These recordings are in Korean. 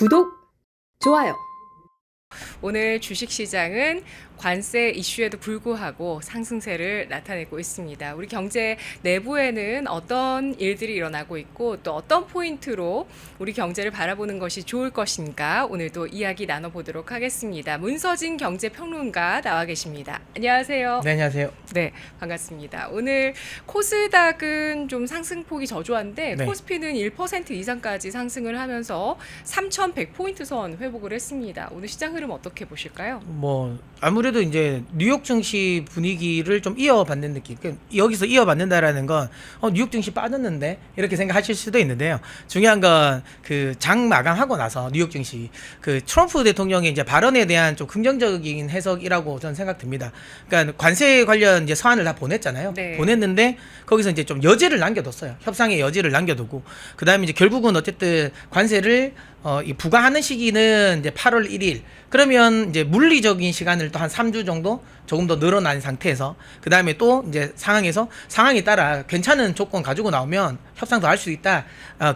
구독, 좋아요. 오늘 주식시장은 관세 이슈에도 불구하고 상승세를 나타내고 있습니다. 우리 경제 내부에는 어떤 일들이 일어나고 있고 또 어떤 포인트로 우리 경제를 바라보는 것이 좋을 것인가 오늘도 이야기 나눠보도록 하겠습니다. 문서진 경제평론가 나와 계십니다. 안녕하세요. 네, 안녕하세요. 네, 반갑습니다. 오늘 코스닥은 좀 상승폭이 저조한데 네. 코스피는 1% 이상까지 상승을 하면서 3,100포인트 선 회복을 했습니다. 오늘 시장 흐름 어떻게 보실까요? 뭐 아무래도 이제 뉴욕 증시 분위기를 좀 이어받는 느낌. 여기서 이어받는다라는 건 뉴욕 증시 빠졌는데 이렇게 생각하실 수도 있는데요. 중요한 건 그 장 마감하고 나서 뉴욕 증시 그 트럼프 대통령의 이제 발언에 대한 좀 긍정적인 해석이라고 저는 생각됩니다. 그러니까 관세 관련 이제 서한을 다 보냈잖아요. 네. 보냈는데 거기서 이제 좀 여지를 남겨뒀어요. 협상의 여지를 남겨두고 그다음에 이제 결국은 어쨌든 관세를 이 부과하는 시기는 이제 8월 1일. 그러면 이제 물리적인 시간을 또 한 3주 정도 조금 더 늘어난 상태에서 그다음에 또 이제 상황에 따라 괜찮은 조건 가지고 나오면 협상도 할 수 있다.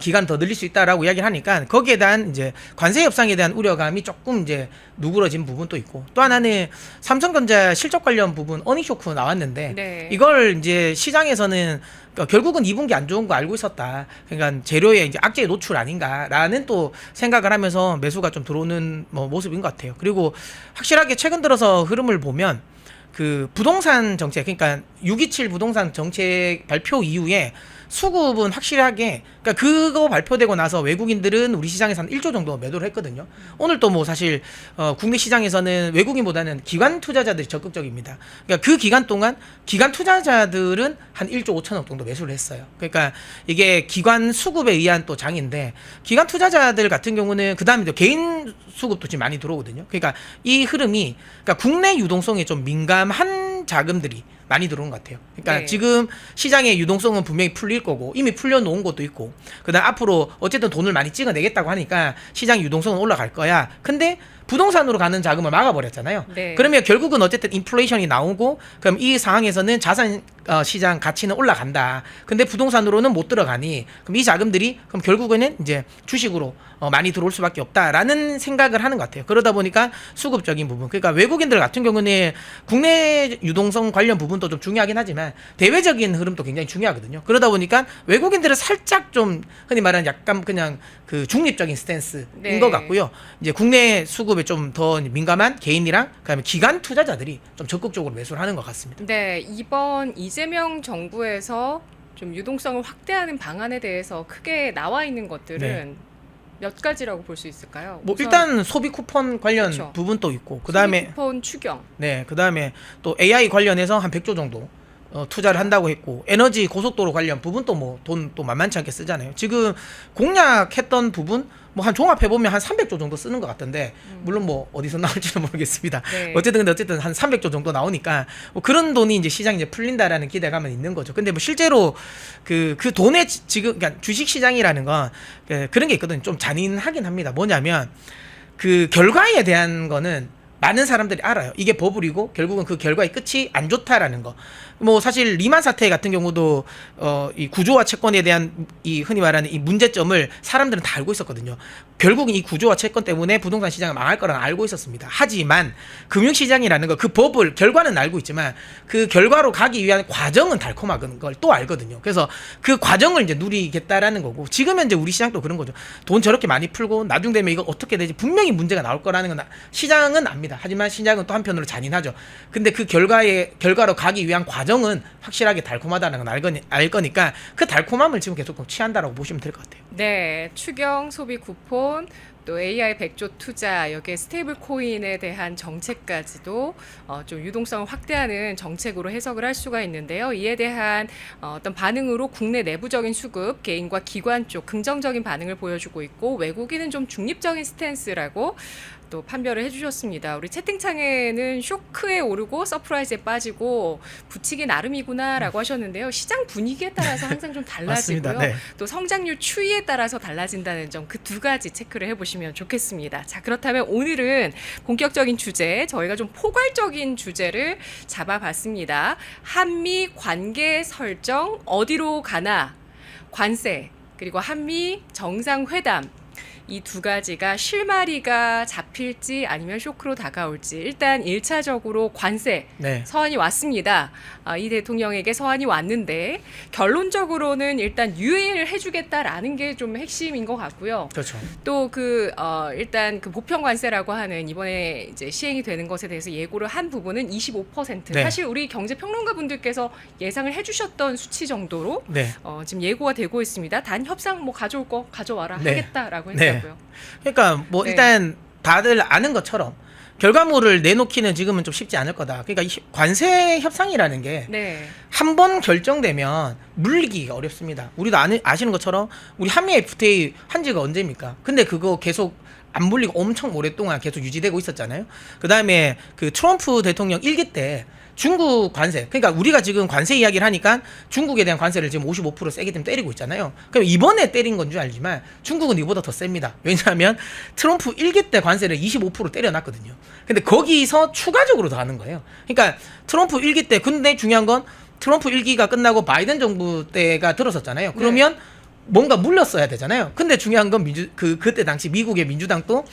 기간 더 늘릴 수 있다라고 이야기를 하니까 거기에 대한 이제 관세 협상에 대한 우려감이 조금 이제 누그러진 부분도 있고 또 하나는 삼성전자 실적 관련 부분 어닝 쇼크 나왔는데 네. 이걸 이제 시장에서는 결국은 2분기 안 좋은 거 알고 있었다. 그러니까 재료의 이제 악재의 노출 아닌가라는 또 생각을 하면서 매수가 좀 들어오는 모습인 것 같아요. 그리고 확실하게 최근 들어서 흐름을 보면 그 부동산 정책, 그러니까 627 부동산 정책 발표 이후에 수급은 확실하게, 그러니까 그거 발표되고 나서 외국인들은 우리 시장에서 한 1조 정도 매도를 했거든요. 오늘 또 뭐 사실 국내 시장에서는 외국인보다는 기관 투자자들이 적극적입니다. 그러니까 그 기간 동안 기관 투자자들은 한 1조 5천억 정도 매수를 했어요. 그러니까 이게 기관 수급에 의한 또 장인데 기관 투자자들 같은 경우는 그 다음에 개인 수급도 지금 많이 들어오거든요. 그러니까 이 흐름이 그러니까 국내 유동성에 좀 민감한 자금들이 많이 들어오는 것 같아요. 그러니까 네. 지금 시장의 유동성은 분명히 풀릴 거고 이미 풀려놓은 것도 있고 그다음 앞으로 어쨌든 돈을 많이 찍어내겠다고 하니까 시장 유동성은 올라갈 거야. 근데 부동산으로 가는 자금을 막아버렸잖아요. 네. 그러면 결국은 어쨌든 인플레이션이 나오고 그럼 이 상황에서는 자산 시장 가치는 올라간다. 근데 부동산으로는 못 들어가니 그럼 이 자금들이 그럼 결국에는 이제 주식으로 많이 들어올 수밖에 없다라는 생각을 하는 것 같아요. 그러다 보니까 수급적인 부분. 그러니까 외국인들 같은 경우는 국내 유동성 관련 부분도 좀 중요하긴 하지만 대외적인 흐름도 굉장히 중요하거든요. 그러다 보니까 외국인들은 살짝 좀 흔히 말하는 약간 그냥 그 중립적인 스탠스인 네. 것 같고요. 이제 국내 수급에 좀 더 민감한 개인이랑 그다음에 기관 투자자들이 좀 적극적으로 매수를 하는 것 같습니다. 네, 이번 이재명 정부에서 좀 유동성을 확대하는 방안에 대해서 크게 나와 있는 것들은 네. 몇 가지라고 볼 수 있을까요? 뭐 우선 일단 소비 쿠폰 관련 그렇죠. 부분도 있고 그다음에 쿠폰 추경. 네, 그다음에 또 AI 관련해서 한 100조 정도 투자를 한다고 했고 에너지 고속도로 관련 부분도 뭐 돈 또 만만치 않게 쓰잖아요. 지금 공약했던 부분 뭐 한 종합해 보면 한 300조 정도 쓰는 것 같던데 물론 뭐 어디서 나올지는 모르겠습니다. 네. 어쨌든 한 300조 정도 나오니까 뭐 그런 돈이 이제 시장에 이제 풀린다라는 기대감은 있는 거죠. 근데 뭐 실제로 그 돈의 지금 그러니까 주식 시장이라는 건 그런 게 있거든요. 좀 잔인하긴 합니다. 뭐냐면 그 결과에 대한 거는 많은 사람들이 알아요. 이게 버블이고 결국은 그 결과의 끝이 안 좋다라는 거. 뭐 사실 리만 사태 같은 경우도 이 구조화 채권에 대한 이 흔히 말하는 이 문제점을 사람들은 다 알고 있었거든요. 결국은 이 구조화 채권 때문에 부동산 시장이 망할 거라는 알고 있었습니다. 하지만 금융 시장이라는 거 그 버블 결과는 알고 있지만 그 결과로 가기 위한 과정은 달콤한 걸 또 알거든요. 그래서 그 과정을 이제 누리겠다라는 거고 지금 현재 우리 시장도 그런 거죠. 돈 저렇게 많이 풀고 나중 되면 이거 어떻게 되지 분명히 문제가 나올 거라는 건 시장은 압니다. 하지만 시장은 또 한편으로 잔인하죠. 근데 그 결과로 가기 위한 과정은 확실하게 달콤하다는 건 알 거니까 그 달콤함을 지금 계속 취한다라고 보시면 될 것 같아요. 네, 추경 소비 쿠폰 또 AI 100조 투자 여기에 스테이블 코인에 대한 정책까지도 좀 유동성을 확대하는 정책으로 해석을 할 수가 있는데요. 이에 대한 어떤 반응으로 국내 내부적인 수급, 개인과 기관 쪽 긍정적인 반응을 보여주고 있고 외국인은 좀 중립적인 스탠스라고 또 판별을 해주셨습니다. 우리 채팅창에는 쇼크에 오르고 서프라이즈에 빠지고 붙이기 나름이구나라고 하셨는데요. 시장 분위기에 따라서 항상 좀 달라지고요. 맞습니다. 네. 또 성장률 추이에 따라서 달라진다는 점 그 두 가지 체크를 해보시면 좋겠습니다. 자, 그렇다면 오늘은 본격적인 주제, 저희가 좀 포괄적인 주제를 잡아봤습니다. 한미 관계 설정 어디로 가나, 관세, 그리고 한미 정상회담 이 두 가지가 실마리가 잡힐지 아니면 쇼크로 다가올지 일단 1차적으로 관세 네. 서한이 왔습니다. 이 대통령에게 서한이 왔는데 결론적으로는 일단 유예를 해주겠다라는 게 좀 핵심인 것 같고요. 그렇죠. 또 일단 그 보편 관세라고 하는 이번에 이제 시행이 되는 것에 대해서 예고를 한 부분은 25%. 네. 사실 우리 경제평론가 분들께서 예상을 해주셨던 수치 정도로 네. 지금 예고가 되고 있습니다. 단 협상 뭐 가져올 거 가져와라 네. 하겠다라고 네. 했다고요. 그러니까 뭐 네. 일단 다들 아는 것처럼 결과물을 내놓기는 지금은 좀 쉽지 않을 거다. 그러니까 이 관세 협상이라는 게 네. 한 번 결정되면 물리기가 어렵습니다. 우리도 아시는 것처럼 우리 한미 FTA 한 지가 언제입니까? 근데 그거 계속 안 물리고 엄청 오랫동안 계속 유지되고 있었잖아요. 그다음에 그 트럼프 대통령 1기 때 중국 관세, 그러니까 우리가 지금 관세 이야기를 하니까 중국에 대한 관세를 지금 55% 세게 좀 때리고 있잖아요. 그럼 이번에 때린 건 줄 알지만 중국은 이보다 더 셉니다. 왜냐하면 트럼프 1기 때 관세를 25% 때려놨거든요. 근데 거기서 추가적으로 더 하는 거예요. 그러니까 트럼프 1기 때, 근데 중요한 건 트럼프 1기가 끝나고 바이든 정부 때가 들어섰잖아요. 그러면 뭔가 물렸어야 되잖아요. 근데 중요한 건 그때 당시 미국의 민주당도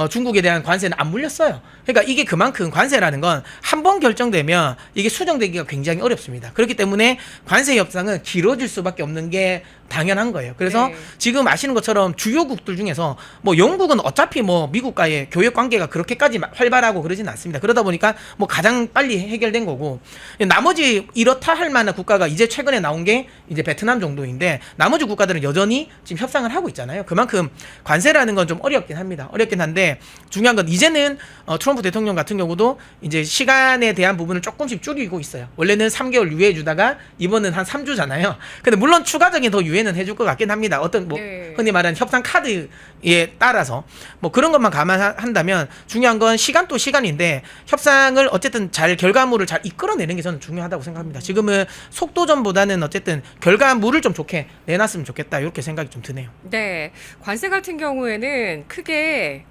중국에 대한 관세는 안 물렸어요. 그러니까 이게 그만큼 관세라는 건 한 번 결정되면 이게 수정되기가 굉장히 어렵습니다. 그렇기 때문에 관세 협상은 길어질 수밖에 없는 게 당연한 거예요. 그래서 네. 지금 아시는 것처럼 주요국들 중에서 뭐 영국은 어차피 뭐 미국과의 교역 관계가 그렇게까지 활발하고 그러진 않습니다. 그러다 보니까 뭐 가장 빨리 해결된 거고, 나머지 이렇다 할 만한 국가가 이제 최근에 나온 게 이제 베트남 정도인데 나머지 국가들은 여전히 지금 협상을 하고 있잖아요. 그만큼 관세라는 건 좀 어렵긴 합니다. 어렵긴 한데 중요한 건 이제는 트럼프 대통령 같은 경우도 이제 시간에 대한 부분을 조금씩 줄이고 있어요. 원래는 3개월 유예해 주다가 이번은 한 3주잖아요. 근데 물론 추가적인 더 유예는 해줄 것 같긴 합니다. 어떤 뭐 네. 흔히 말하는 협상 카드에 따라서 뭐 그런 것만 감안한다면 중요한 건 시간 또 시간인데 협상을 어쨌든 잘 결과물을 잘 이끌어내는 게 저는 중요하다고 생각합니다. 지금은 속도전보다는 어쨌든 결과물을 좀 좋게 내놨으면 좋겠다 이렇게 생각이 좀 드네요. 네, 관세 같은 경우에는 크게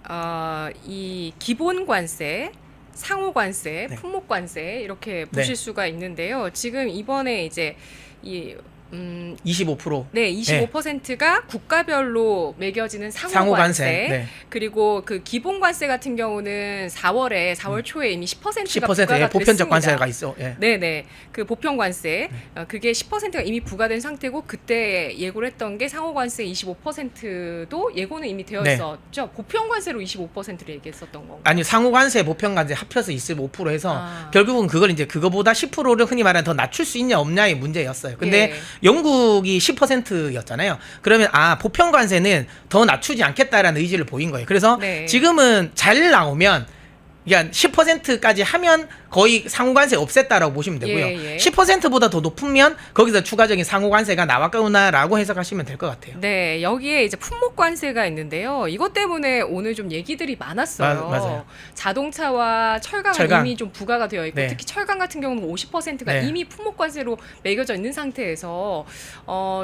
이 기본 관세, 상호 관세, 네. 품목 관세 이렇게 보실 수가 있는데요. 지금 이번에 이제 이 25%. 네, 25%가 국가별로 매겨지는 상호 상호 관세. 관세. 네. 그리고 그 기본 관세 같은 경우는 4월 초에 이미 10%가 10%의 부과가 보편적 됐습니다. 관세가 있어. 예. 네네. 그 보편 관세, 그게 10%가 이미 부과된 상태고, 그때 예고를 했던 게 상호 관세 25%도 예고는 이미 되어 네. 있었죠. 보편 관세로 25%를 얘기했었던 건가요? 아니요, 상호 관세, 보편 관세 합쳐서 25% 해서 아. 결국은 그걸 이제 그거보다 10%를 흔히 말하는 더 낮출 수 있냐 없냐의 문제였어요. 근데 예. 영국이 10%였잖아요. 그러면 보편 관세는 더 낮추지 않겠다라는 의지를 보인 거예요. 그래서 네. 지금은 잘 나오면 그러니까 10%까지 하면 거의 상호관세 없앴다라고 보시면 되고요. 예, 예. 10%보다 더 높으면 거기서 추가적인 상호관세가 나왔구나라고 해석하시면 될 것 같아요. 네, 여기에 이제 품목 관세가 있는데요. 이것 때문에 오늘 좀 얘기들이 많았어요. 맞아요. 자동차와 철강은 철강. 이미 좀 부과가 되어 있고, 네. 특히 철강 같은 경우는 50%가 네. 이미 품목 관세로 매겨져 있는 상태에서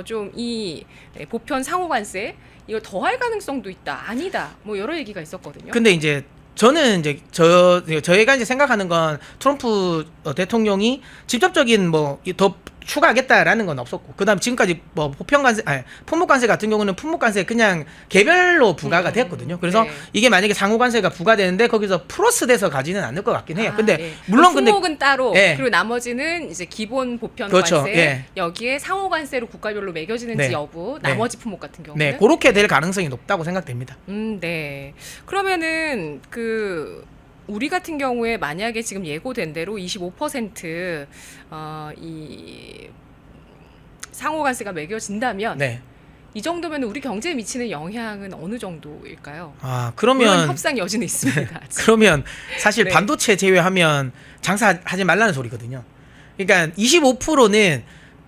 좀 이 보편 상호 관세 이거 더할 가능성도 있다, 아니다, 뭐 여러 얘기가 있었거든요. 근데 이제 저는 이제 저희가 이제 생각하는 건 트럼프 대통령이 직접적인 뭐 더 추가하겠다라는 건 없었고, 그다음 지금까지 뭐 품목관세 같은 경우는 품목관세 그냥 개별로 부과가 됐거든요. 그래서 네. 이게 만약에 상호관세가 부과되는데 거기서 플러스돼서 가지는 않을 것 같긴 해요. 근데 예. 물론 근데 품목은 따로, 예. 그리고 나머지는 이제 기본 보편 그렇죠. 관세, 예. 여기에 상호 관세로 국가별로 매겨지는지 네. 여부, 네. 나머지 품목 같은 경우는 네, 그렇게 될 가능성이 높다고 생각됩니다. 네. 그러면은 우리 같은 경우에 만약에 지금 예고된 대로 25% 이 상호 관세가 매겨진다면 네. 이 정도면 우리 경제에 미치는 영향은 어느 정도일까요? 물론 그러면 협상 여지는 있습니다. 아직. 그러면 사실 네. 반도체 제외하면 장사하지 말라는 소리거든요. 그러니까 25%는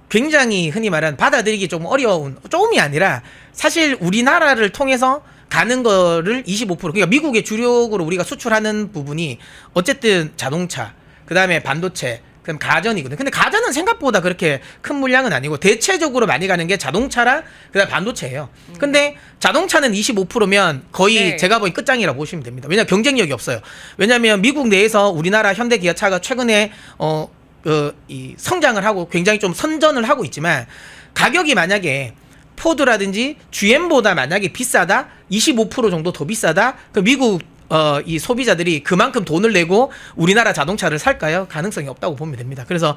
굉장히 흔히 말하는 받아들이기 좀 어려운, 조금이 아니라 사실 우리나라를 통해서 가는 거를 25%, 그러니까 미국의 주력으로 우리가 수출하는 부분이 어쨌든 자동차, 그다음에 반도체, 그럼 가전이거든요. 근데 가전은 생각보다 그렇게 큰 물량은 아니고 대체적으로 많이 가는 게 자동차랑 그다음 반도체예요. 근데 자동차는 25%면 거의 네. 제가 보기 끝장이라고 보시면 됩니다. 왜냐하면 경쟁력이 없어요. 왜냐하면 미국 내에서 우리나라 현대 기아차가 최근에 이 성장을 하고 굉장히 좀 선전을 하고 있지만 가격이 만약에 포드라든지 GM보다 만약에 비싸다, 25% 정도 더 비싸다, 그 미국 이 소비자들이 그만큼 돈을 내고 우리나라 자동차를 살까요? 가능성이 없다고 보면 됩니다. 그래서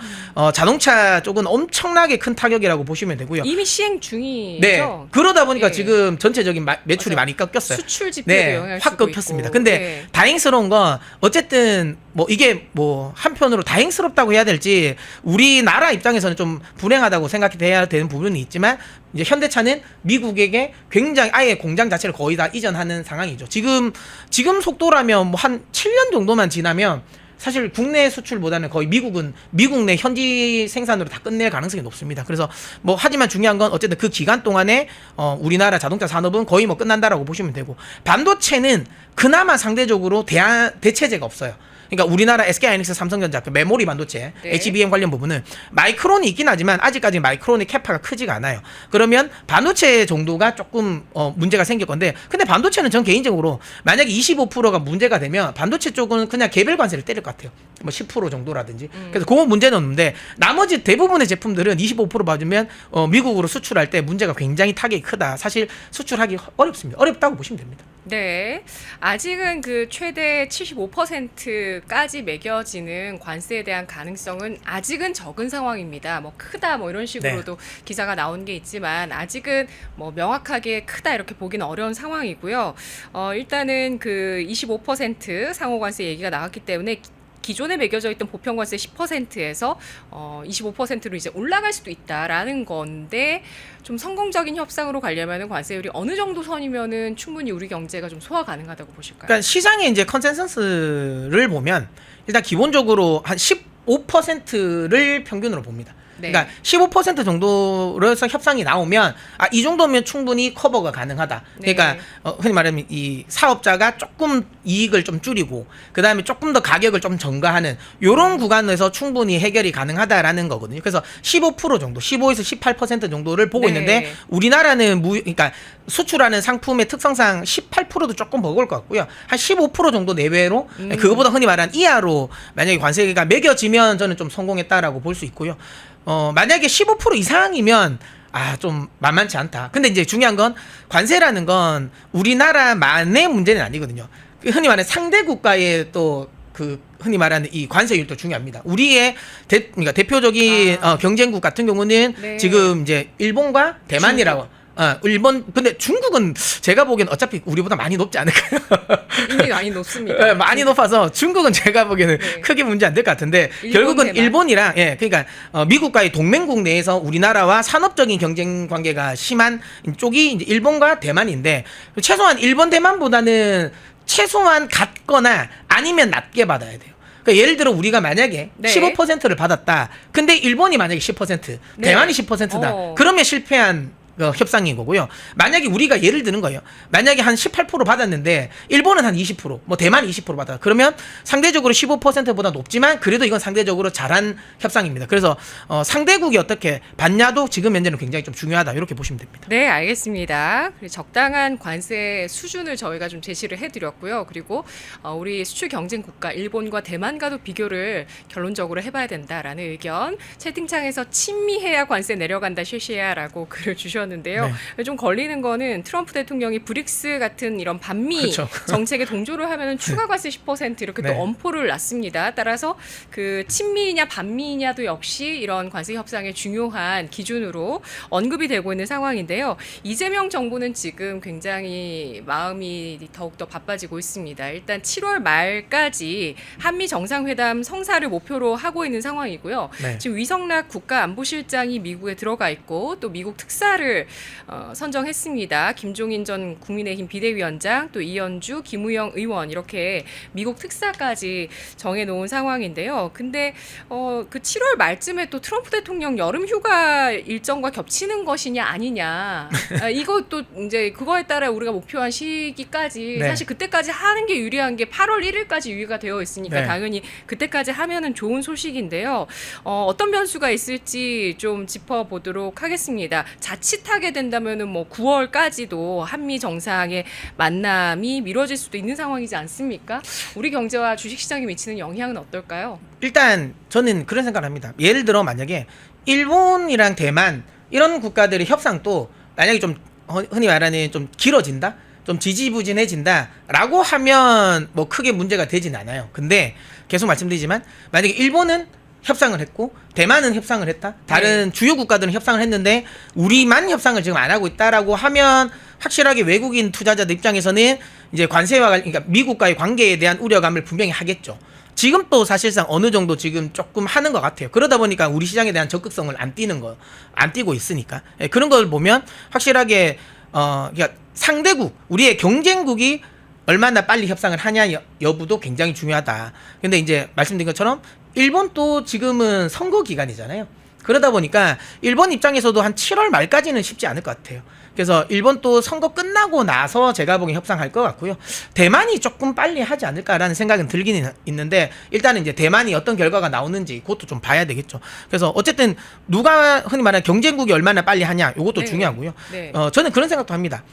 자동차 쪽은 엄청나게 큰 타격이라고 보시면 되고요. 이미 시행 중이죠. 네. 그러다 보니까 예. 지금 전체적인 매출이 맞아요. 많이 꺾였어요. 수출 지표도 영향을 확 주고 꺾였습니다. 있고. 근데 네. 다행스러운 건 어쨌든 뭐 이게 뭐 한편으로 다행스럽다고 해야 될지 우리나라 입장에서는 좀 불행하다고 생각해야 되는 부분이 있지만 이제 현대차는 미국에게 굉장히 아예 공장 자체를 거의 다 이전하는 상황이죠. 지금 속도라면 뭐 한 7년 정도만 지나면 사실 국내 수출보다는 거의 미국 내 현지 생산으로 다 끝낼 가능성이 높습니다. 그래서 뭐 하지만 중요한 건 어쨌든 그 기간 동안에 우리나라 자동차 산업은 거의 뭐 끝난다라고 보시면 되고, 반도체는 그나마 상대적으로 대체제가 없어요. 그러니까 우리나라 SK하이닉스, 삼성전자 그 메모리 반도체, 네. HBM 관련 부분은 마이크론이 있긴 하지만 아직까지 마이크론의 캐파가 크지가 않아요. 그러면 반도체 정도가 조금 문제가 생길 건데, 근데 반도체는 전 개인적으로 만약에 25%가 문제가 되면 반도체 쪽은 그냥 개별 관세를 때릴 것 같아요. 뭐 10% 정도라든지. 그래서 그건 문제는 없는데 나머지 대부분의 제품들은 25% 받으면 미국으로 수출할 때 문제가 굉장히 타격이 크다. 사실 수출하기 어렵습니다. 어렵다고 보시면 됩니다. 네. 아직은 그 최대 75%까지 매겨지는 관세에 대한 가능성은 아직은 적은 상황입니다. 뭐 크다 뭐 이런 식으로도 기사가 나온 게 있지만 아직은 뭐 명확하게 크다 이렇게 보기는 어려운 상황이고요. 일단은 그 25% 상호 관세 얘기가 나왔기 때문에 기존에 매겨져 있던 보편관세 10%에서 25%로 이제 올라갈 수도 있다라는 건데, 좀 성공적인 협상으로 가려면 관세율이 어느 정도 선이면은 충분히 우리 경제가 좀 소화 가능하다고 보실까요? 그러니까 시장의 이제 컨센서스를 보면 일단 기본적으로 한 15%를 평균으로 봅니다. 네. 그러니까 15% 정도로서 협상이 나오면 이 정도면 충분히 커버가 가능하다. 그러니까 네. 흔히 말하면 이 사업자가 조금 이익을 좀 줄이고 그다음에 조금 더 가격을 좀 전가하는 요런 구간에서 충분히 해결이 가능하다라는 거거든요. 그래서 15% 정도, 15에서 18% 정도를 보고 네. 있는데 우리나라는 그러니까 수출하는 상품의 특성상 18%도 조금 버거울 것 같고요. 한 15% 정도 내외로 그거보다 흔히 말하는 이하로 만약에 관세가 매겨지면 저는 좀 성공했다라고 볼 수 있고요. 만약에 15% 이상이면 좀 만만치 않다. 근데 이제 중요한 건 관세라는 건 우리나라만의 문제는 아니거든요. 흔히 말하는 상대 국가의 또 그 흔히 말하는 이 관세율도 중요합니다. 우리의 그러니까 대표적인 경쟁국 같은 경우는 네. 지금 이제 일본과 대만이라고. 일본, 근데 중국은 제가 보기엔 어차피 우리보다 많이 높지 않을까요? 이미 많이 높습니다. 네, 많이 높아서 중국은 제가 보기에는 네. 크게 문제 안 될 것 같은데 일본, 결국은 대만. 일본이랑 그러니까 미국과의 동맹국 내에서 우리나라와 산업적인 경쟁 관계가 심한 쪽이 이제 일본과 대만인데 최소한 일본 대만보다는 최소한 같거나 아니면 낮게 받아야 돼요. 그러니까 예를 들어 우리가 만약에 네. 15%를 받았다. 근데 일본이 만약에 10%, 네. 대만이 10%다. 그러면 실패한 협상인 거고요. 만약에 우리가 예를 드는 거예요. 만약에 한 18% 받았는데 일본은 한 20%, 뭐 대만 20% 받아. 그러면 상대적으로 15%보다 높지만 그래도 이건 상대적으로 잘한 협상입니다. 그래서 상대국이 어떻게 받냐도 지금 현재는 굉장히 좀 중요하다. 이렇게 보시면 됩니다. 네, 알겠습니다. 적당한 관세 수준을 저희가 좀 제시를 해드렸고요. 그리고 우리 수출 경쟁 국가 일본과 대만과도 비교를 결론적으로 해봐야 된다라는 의견. 채팅창에서 친미해야 관세 내려간다 쉐쉐야라고 글을 주셨는데요. 네. 좀 걸리는 거는 트럼프 대통령이 브릭스 같은 이런 반미 그렇죠. 정책에 동조를 하면 추가 관세 10% 이렇게 네. 또 엄포를 놨습니다. 따라서 그 친미냐 반미냐도 역시 이런 관세 협상의 중요한 기준으로 언급이 되고 있는 상황인데요. 이재명 정부는 지금 굉장히 마음이 더욱더 바빠지고 있습니다. 일단 7월 말까지 한미 정상회담 성사를 목표로 하고 있는 상황이고요. 네. 지금 위성락 국가안보실장이 미국에 들어가 있고 또 미국 특사를 선정했습니다. 김종인 전 국민의힘 비대위원장, 또 이현주, 김우영 의원 이렇게 미국 특사까지 정해놓은 상황인데요. 근데 그 7월 말쯤에 또 트럼프 대통령 여름 휴가 일정과 겹치는 것이냐 아니냐, 이것도 이제 그거에 따라 우리가 목표한 시기까지 네. 사실 그때까지 하는 게 유리한 게 8월 1일까지 유예가 되어 있으니까 네. 당연히 그때까지 하면은 좋은 소식인데요. 어떤 변수가 있을지 좀 짚어보도록 하겠습니다. 자칫하게 된다면은 뭐 9월까지도 한미 정상의 만남이 미뤄질 수도 있는 상황이지 않습니까? 우리 경제와 주식시장에 미치는 영향은 어떨까요? 일단 저는 그런 생각을 합니다. 예를 들어 만약에 일본이랑 대만 이런 국가들의 협상도 만약에 좀 흔히 말하는 좀 길어진다, 좀 지지부진해진다라고 하면 뭐 크게 문제가 되진 않아요. 근데 계속 말씀드리지만 만약에 일본은 협상을 했고 대만은 협상을 했다, 다른 주요 국가들은 협상을 했는데 우리만 협상을 지금 안 하고 있다라고 하면 확실하게 외국인 투자자들 입장에서는 이제 관세와 그러니까 미국과의 관계에 대한 우려감을 분명히 하겠죠. 지금 또 사실상 어느 정도 지금 조금 하는 것 같아요. 그러다 보니까 우리 시장에 대한 적극성을 안 띄고 있으니까. 예, 그런 걸 보면 확실하게 그러니까 상대국, 우리의 경쟁국이 얼마나 빨리 협상을 하냐 여부도 굉장히 중요하다. 근데 이제 말씀드린 것처럼 일본도 지금은 선거 기간이잖아요. 그러다 보니까 일본 입장에서도 한 7월 말까지는 쉽지 않을 것 같아요. 그래서 일본도 선거 끝나고 나서 제가 보기엔 협상할 것 같고요. 대만이 조금 빨리 하지 않을까라는 생각은 들기는 있는데 일단은 이제 대만이 어떤 결과가 나오는지 그것도 좀 봐야 되겠죠. 그래서 어쨌든 누가 흔히 말하는 경쟁국이 얼마나 빨리 하냐 이것도 네. 중요하고요. 네. 저는 그런 생각도 합니다.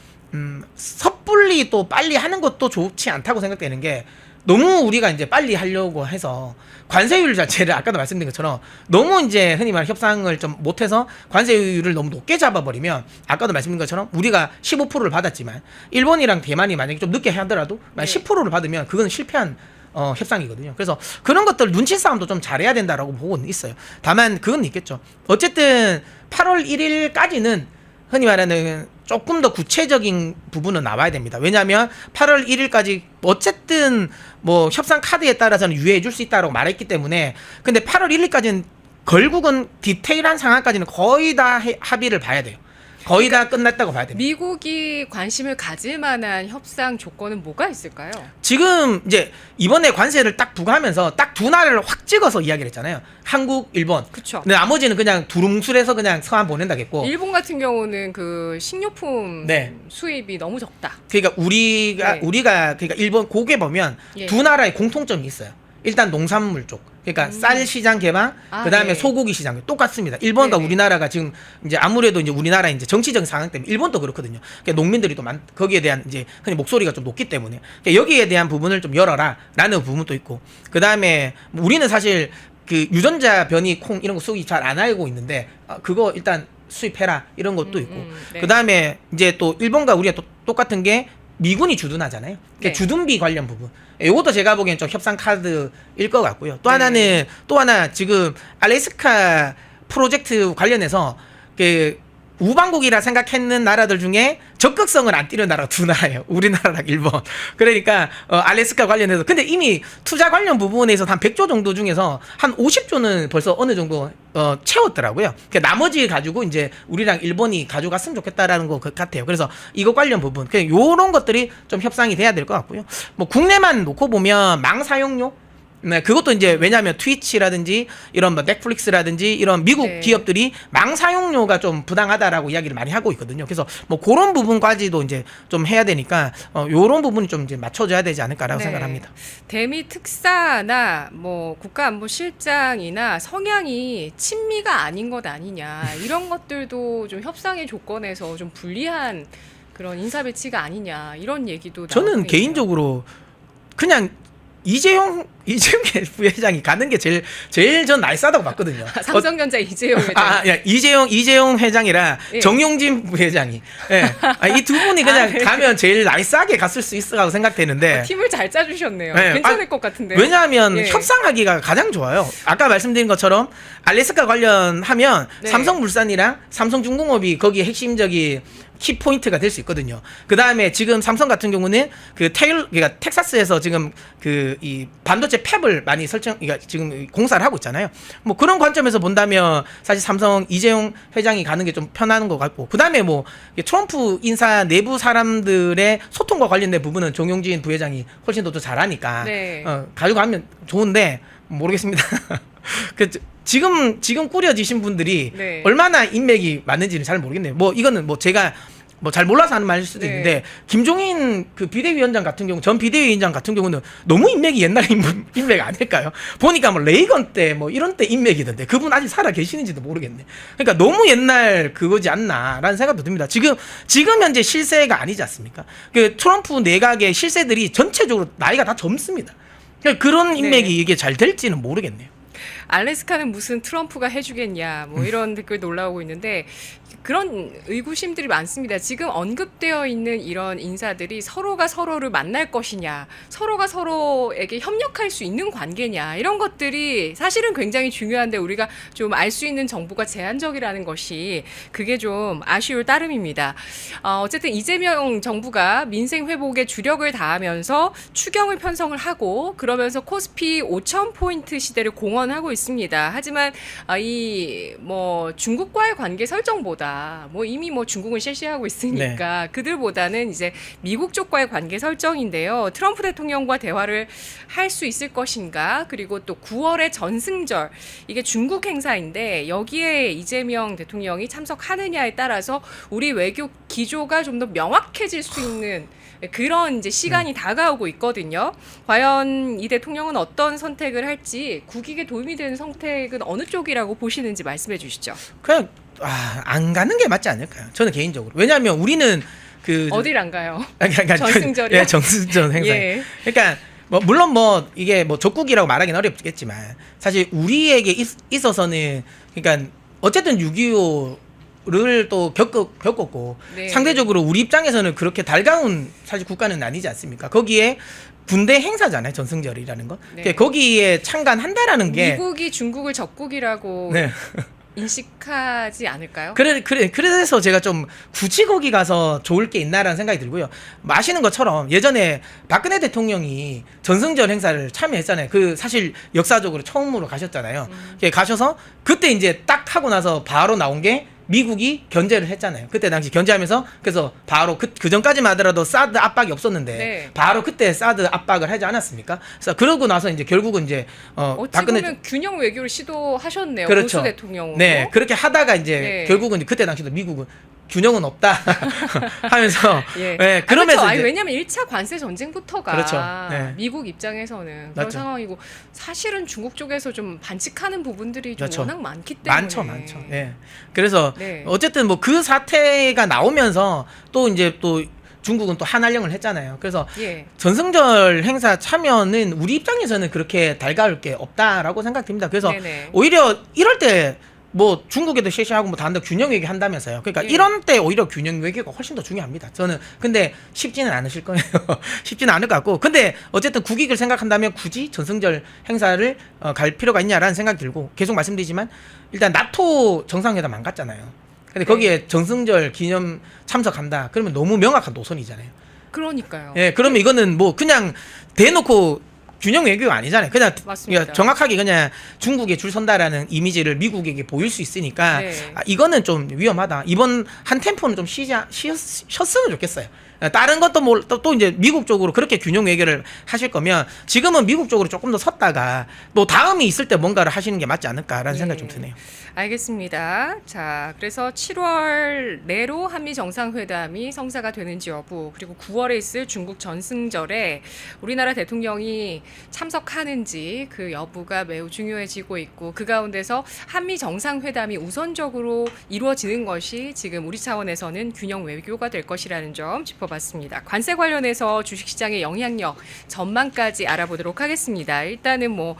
섣불리 또 빨리 하는 것도 좋지 않다고 생각되는 게 너무 우리가 이제 빨리 하려고 해서 관세율 자체를 아까도 말씀드린 것처럼 너무 이제 흔히 말하는 협상을 좀 못해서 관세율을 너무 높게 잡아버리면 아까도 말씀드린 것처럼 우리가 15%를 받았지만 일본이랑 대만이 만약에 좀 늦게 하더라도 만약 10%를 받으면 그건 실패한 협상이거든요. 그래서 그런 것들 눈치 싸움도 좀 잘해야 된다라고 보고는 있어요. 다만 그건 있겠죠. 어쨌든 8월 1일까지는 흔히 말하는 조금 더 구체적인 부분은 나와야 됩니다. 왜냐하면 8월 1일까지 어쨌든 뭐 협상 카드에 따라서는 유예해 줄 수 있다고 말했기 때문에, 근데 8월 1일까지는 결국은 디테일한 상황까지는 거의 다 합의를 봐야 돼요. 거의 다 끝났다고 봐야 됩니다. 미국이 관심을 가질 만한 협상 조건은 뭐가 있을까요? 지금 이제 이번에 관세를 딱 부과하면서 딱 두 나라를 확 찍어서 이야기를 했잖아요. 한국, 일본. 그렇죠. 근데 나머지는 그냥 두루뭉술해서 그냥 서한 보낸다겠고. 일본 같은 경우는 그 식료품 네. 수입이 너무 적다. 그러니까 우리가 그러니까 일본 고게 보면 예. 두 나라의 공통점이 있어요. 일단 농산물 쪽. 그러니까 쌀 시장 개방, 그다음에 네. 소고기 시장 똑같습니다. 일본과 네네. 우리나라가 지금 이제 아무래도 이제 우리나라 이제 정치적 상황 때문에 일본도 그렇거든요. 그러니까 농민들이 또 거기에 대한 이제 흔히 목소리가 좀 높기 때문에 그러니까 여기에 대한 부분을 좀 열어라라는 부분도 있고, 그다음에 우리는 사실 그 유전자 변이 콩 이런 거 수입 잘 안 알고 있는데 그거 일단 수입해라 이런 것도 있고, 네. 그다음에 이제 또 일본과 우리가 또 똑같은 게 미군이 주둔하잖아요. 그러니까 네. 주둔비 관련 부분. 이것도 제가 보기엔 좀 협상 카드일 것 같고요. 또 네. 하나는 또 하나 지금 알래스카 프로젝트 관련해서 그 우방국이라 생각했는 나라들 중에 적극성을 안 띠는 나라가 두 나라예요. 우리나라랑 일본. 그러니까 알래스카 관련해서 근데 이미 투자 관련 부분에서 한 100조 정도 중에서 한 50조는 벌써 어느 정도 채웠더라고요. 그러니까 나머지 가지고 이제 우리랑 일본이 가져갔으면 좋겠다라는 것 같아요. 그래서 이거 관련 부분, 그냥 요런 것들이 좀 협상이 돼야 될 것 같고요. 뭐 국내만 놓고 보면 망 사용료, 네, 그것도 이제 왜냐하면 트위치라든지 이런 뭐 넷플릭스라든지 이런 미국 네. 기업들이 망 사용료가 좀 부당하다라고 이야기를 많이 하고 있거든요. 그래서 뭐 그런 부분까지도 이제 좀 해야 되니까 요런 부분이 좀 이제 맞춰줘야 되지 않을까라고 네. 생각을 합니다. 대미 특사나 뭐 국가안보실장이나 성향이 친미가 아닌 것 아니냐, 이런 것들도 좀 협상의 조건에서 좀 불리한 그런 인사 배치가 아니냐, 이런 얘기도 저는 나오고 있네요. 개인적으로 그냥 이재용 부회장이 가는 게 제일 전 날싸다고 봤거든요. 삼성전자 이재용 회장. 야, 이재용 회장이라 예. 정용진 부회장이. 예. 이 두 분이 그냥 네. 가면 제일 날싸게 갔을 수 있으라고 생각되는데. 팀을 잘 짜주셨네요. 네. 괜찮을 것 같은데. 왜냐하면 예. 협상하기가 가장 좋아요. 아까 말씀드린 것처럼 알래스카 관련하면 네. 삼성물산이랑 삼성중공업이 거기에 핵심적인 키포인트가 될 수 있거든요. 그 다음에 지금 삼성 같은 경우는 그러니까 텍사스에서 지금 이 반도체 팹을 많이 그러니까 지금 공사를 하고 있잖아요. 뭐 그런 관점에서 본다면 사실 삼성 이재용 회장이 가는 게 좀 편한 것 같고, 그 다음에 뭐 트럼프 인사 내부 사람들의 소통과 관련된 부분은 정용진 부회장이 훨씬 더 잘하니까 네. 가지고 가면 좋은데 모르겠습니다. 지금 꾸려지신 분들이 네. 얼마나 인맥이 맞는지는 잘 모르겠네요. 뭐 이거는 뭐 제가 뭐 잘 몰라서 하는 말일 수도 네. 있는데 김종인 그 비대위원장 같은 경우, 전 비대위원장 같은 경우는 너무 인맥이 옛날 인맥 아닐까요? 보니까 뭐 레이건 때 뭐 이런 때 인맥이던데 그분 아직 살아 계시는지도 모르겠네. 그러니까 너무 옛날 그거지 않나라는 생각도 듭니다. 지금 현재 실세가 아니지 않습니까? 그 트럼프 내각의 실세들이 전체적으로 나이가 다 젊습니다. 그러니까 그런 인맥이 네. 이게 잘 될지는 모르겠네요. 알래스카는 무슨 트럼프가 해주겠냐 뭐 이런 댓글도 올라오고 있는데 그런 의구심들이 많습니다. 지금 언급되어 있는 이런 인사들이 서로가 서로를 만날 것이냐, 서로가 서로에게 협력할 수 있는 관계냐 이런 것들이 사실은 굉장히 중요한데 우리가 좀 알 수 있는 정보가 제한적이라는 것이 그게 좀 아쉬울 따름입니다. 어쨌든 이재명 정부가 민생 회복에 주력을 다하면서 추경을 편성을 하고 그러면서 코스피 5,000포인트 시대를 공언하고 있습니다. 하지만 이 뭐 중국과의 관계 설정보다 뭐 이미 뭐 중국은 실시하고 있으니까 그들보다는 이제 미국 쪽과의 관계 설정인데요. 트럼프 대통령과 대화를 할 수 있을 것인가? 그리고 또 9월의 전승절 이게 중국 행사인데 여기에 이재명 대통령이 참석하느냐에 따라서 우리 외교 기조가 좀 더 명확해질 수 있는 그런 이제 시간이 다가오고 있거든요. 과연 이 대통령은 어떤 선택을 할지 국익에 도움이 되는 선택은 어느 쪽이라고 보시는지 말씀해 주시죠. 그냥 안 가는 게 맞지 않을까요? 저는 개인적으로. 왜냐하면 우리는 그 어딜 안 가요? 그러니까 전승절이요? 예, 전승절 행사. 예. 그러니까 뭐 물론 뭐 이게 뭐 적국이라고 말하기는 어렵겠지만 사실 우리에게 있어서는 그러니까 어쨌든 6.25를 또 겪었고 네. 상대적으로 우리 입장에서는 그렇게 달가운 사실 국가는 아니지 않습니까? 거기에 군대 행사잖아요, 전승절이라는 건. 네. 그러니까 거기에 참관한다라는 게 미국이 중국을 적국이라고 네. 인식하지 않을까요? 그래서 제가 좀 굳이 거기 가서 좋을 게 있나라는 생각이 들고요. 마시는 것처럼 예전에 박근혜 대통령이 전승절 행사를 참여했잖아요. 그 사실 역사적으로 처음으로 가셨잖아요. 가셔서 그때 이제 딱 하고 나서 바로 나온 게 미국이 견제를 했잖아요. 그때 당시 견제하면서 그래서 바로 그 전까지만 하더라도 사드 압박이 없었는데 네. 바로 그때 사드 압박을 하지 않았습니까? 그래서 그러고 나서 이제 결국은 이제 어찌 박근혜 보면 균형 외교를 시도하셨네요. 그렇죠. 보수 대통령으로. 네, 그렇게 하다가 이제 네. 결국은 그때 당시도 미국은 균형은 없다 하면서 예. 네, 그러면서 그렇죠. 이제 왜냐하면 1차 관세 전쟁부터가 그렇죠. 네. 미국 입장에서는 그런 맞죠. 상황이고 사실은 중국 쪽에서 좀 반칙하는 부분들이 좀 그렇죠. 워낙 많기 때문에 많죠. 네. 그래서 네. 어쨌든 뭐 그 사태가 나오면서 또 이제 또 중국은 또 한한령을 했잖아요. 그래서 예. 전승절 행사 참여는 우리 입장에서는 그렇게 달가울 게 없다라고 생각됩니다. 그래서 네네. 오히려 이럴 때 뭐 중국에도 실시하고 뭐 다른데 균형 외교 한다면서요. 그러니까 예. 이런 때 오히려 균형 외교가 훨씬 더 중요합니다. 저는 근데 쉽지는 않으실 거예요. 쉽지는 않을 것 같고. 근데 어쨌든 국익을 생각한다면 굳이 전승절 행사를 갈 필요가 있냐라는 생각이 들고 계속 말씀드리지만 일단 나토 정상회담 안 갔잖아요. 근데 거기에 전승절 기념 참석한다. 그러면 너무 명확한 노선이잖아요. 그러니까요. 예, 그러면 이거는 뭐 그냥 대놓고 균형 외교가 아니잖아요. 그냥 맞습니다. 정확하게 그냥 중국에 줄 선다라는 이미지를 미국에게 보일 수 있으니까 네. 이거는 좀 위험하다. 이번 한 템포는 좀 쉬었으면 좋겠어요. 다른 것도 뭐 또 이제 미국 쪽으로 그렇게 균형 외교를 하실 거면 지금은 미국 쪽으로 조금 더 섰다가 또 다음이 있을 때 뭔가를 하시는 게 맞지 않을까라는 생각이 좀 드네요. 알겠습니다. 자, 그래서 7월 내로 한미 정상회담이 성사가 되는지 여부, 그리고 9월에 있을 중국 전승절에 우리나라 대통령이 참석하는지 그 여부가 매우 중요해지고 있고 그 가운데서 한미 정상회담이 우선적으로 이루어지는 것이 지금 우리 차원에서는 균형 외교가 될 것이라는 점 짚어봤습니다. 관세 관련해서 주식시장의 영향력 전망까지 알아보도록 하겠습니다. 일단은 뭐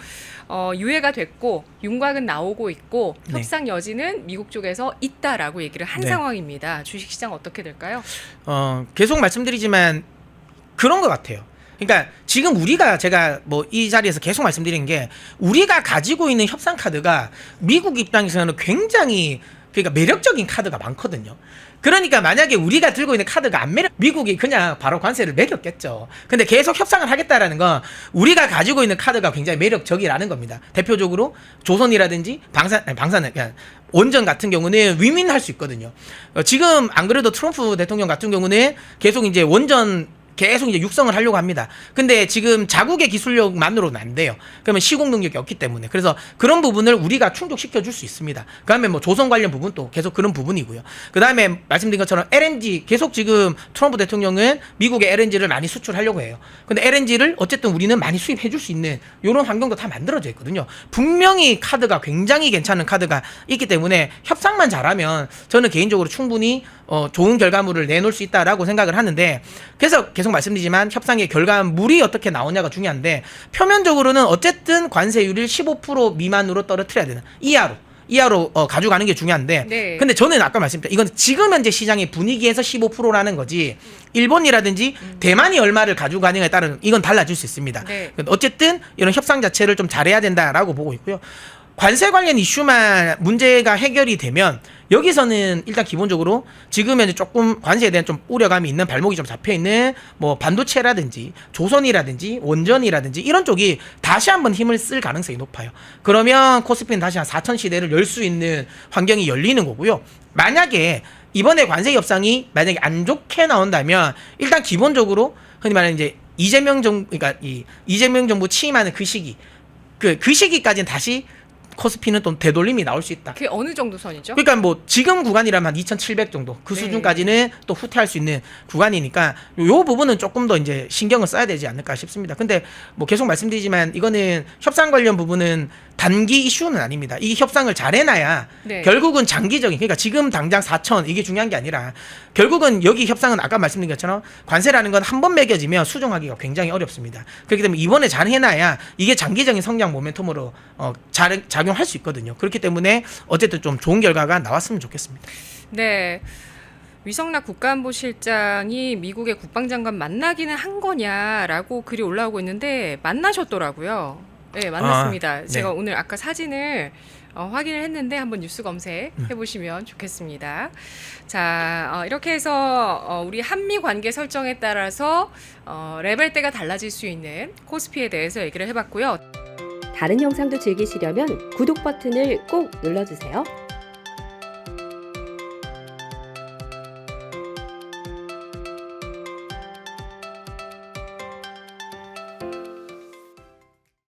유예가 됐고 윤곽은 나오고 있고 네. 협상 여지는 미국 쪽에서 있다라고 얘기를 한 네. 상황입니다. 주식시장 어떻게 될까요? 계속 말씀드리지만 그런 것 같아요. 그러니까 지금 제가 뭐 이 자리에서 계속 말씀드리는 게 우리가 가지고 있는 협상 카드가 미국 입장에서는 굉장히 그러니까 매력적인 카드가 많거든요. 그러니까 만약에 우리가 들고 있는 카드가 안 미국이 그냥 바로 관세를 매겼겠죠. 근데 계속 협상을 하겠다라는 건 우리가 가지고 있는 카드가 굉장히 매력적이라는 겁니다. 대표적으로 조선이라든지 방산 그냥 원전 같은 경우는 위민할 수 있거든요. 지금 안 그래도 트럼프 대통령 같은 경우는 계속 이제 원전 계속 이제 육성을 하려고 합니다. 근데 지금 자국의 기술력만으로는 안 돼요. 그러면 시공 능력이 없기 때문에. 그래서 그런 부분을 우리가 충족시켜 줄 수 있습니다. 그 다음에 뭐 조선 관련 부분도 계속 그런 부분이고요. 그 다음에 말씀드린 것처럼 LNG 계속 지금 트럼프 대통령은 미국의 LNG를 많이 수출하려고 해요. 근데 LNG를 어쨌든 우리는 많이 수입해 줄 수 있는 이런 환경도 다 만들어져 있거든요. 분명히 카드가 굉장히 괜찮은 카드가 있기 때문에 협상만 잘하면 저는 개인적으로 충분히 좋은 결과물을 내놓을 수 있다라고 생각을 하는데, 그래서 계속 말씀드리지만 협상의 결과물이 어떻게 나오냐가 중요한데, 표면적으로는 어쨌든 관세율을 15% 미만으로 떨어뜨려야 되는, 이하로 가져가는 게 중요한데, 네. 근데 저는 아까 말씀드린 이건 지금 현재 시장의 분위기에서 15%라는 거지, 일본이라든지 대만이 얼마를 가져가느냐에 따른 이건 달라질 수 있습니다. 네. 어쨌든 이런 협상 자체를 좀 잘해야 된다라고 보고 있고요. 관세 관련 이슈만 문제가 해결이 되면 여기서는 일단 기본적으로 지금 현재 조금 관세에 대한 좀 우려감이 있는, 발목이 좀 잡혀 있는 뭐 반도체라든지 조선이라든지 원전이라든지 이런 쪽이 다시 한번 힘을 쓸 가능성이 높아요. 그러면 코스피는 다시 한 4천 시대를 열 수 있는 환경이 열리는 거고요. 만약에 이번에 관세 협상이 만약에 안 좋게 나온다면 일단 기본적으로 흔히 말하는 이제 이재명 정부, 그러니까 이 이재명 정부 취임하는 그 시기, 그 시기까지는 다시 코스피는 또 되돌림이 나올 수 있다. 그게 어느 정도 선이죠? 그러니까 뭐 지금 구간이라면 한 2,700 정도 그 네. 수준까지는 또 후퇴할 수 있는 구간이니까 요 부분은 조금 더 이제 신경을 써야 되지 않을까 싶습니다. 근데 뭐 계속 말씀드리지만 이거는 협상 관련 부분은 단기 이슈는 아닙니다. 이 협상을 잘 해놔야 네. 결국은 장기적인, 그러니까 지금 당장 4천 이게 중요한 게 아니라 결국은 여기 협상은 아까 말씀드린 것처럼 관세라는 건 한 번 매겨지면 수정하기가 굉장히 어렵습니다. 그렇기 때문에 이번에 잘 해놔야 이게 장기적인 성장 모멘텀으로 작용할 수 있거든요. 그렇기 때문에 어쨌든 좀 좋은 결과가 나왔으면 좋겠습니다. 네. 위성락 국가안보실장이 미국의 국방장관 만나기는 한 거냐라고 글이 올라오고 있는데 만나셨더라고요. 네, 만났습니다. 네. 제가 오늘 아까 사진을 확인을 했는데 한번 뉴스 검색해 보시면 좋겠습니다. 자, 이렇게 해서 우리 한미 관계 설정에 따라서 레벨대가 달라질 수 있는 코스피에 대해서 얘기를 해봤고요. 다른 영상도 즐기시려면 구독 버튼을 꼭 눌러주세요.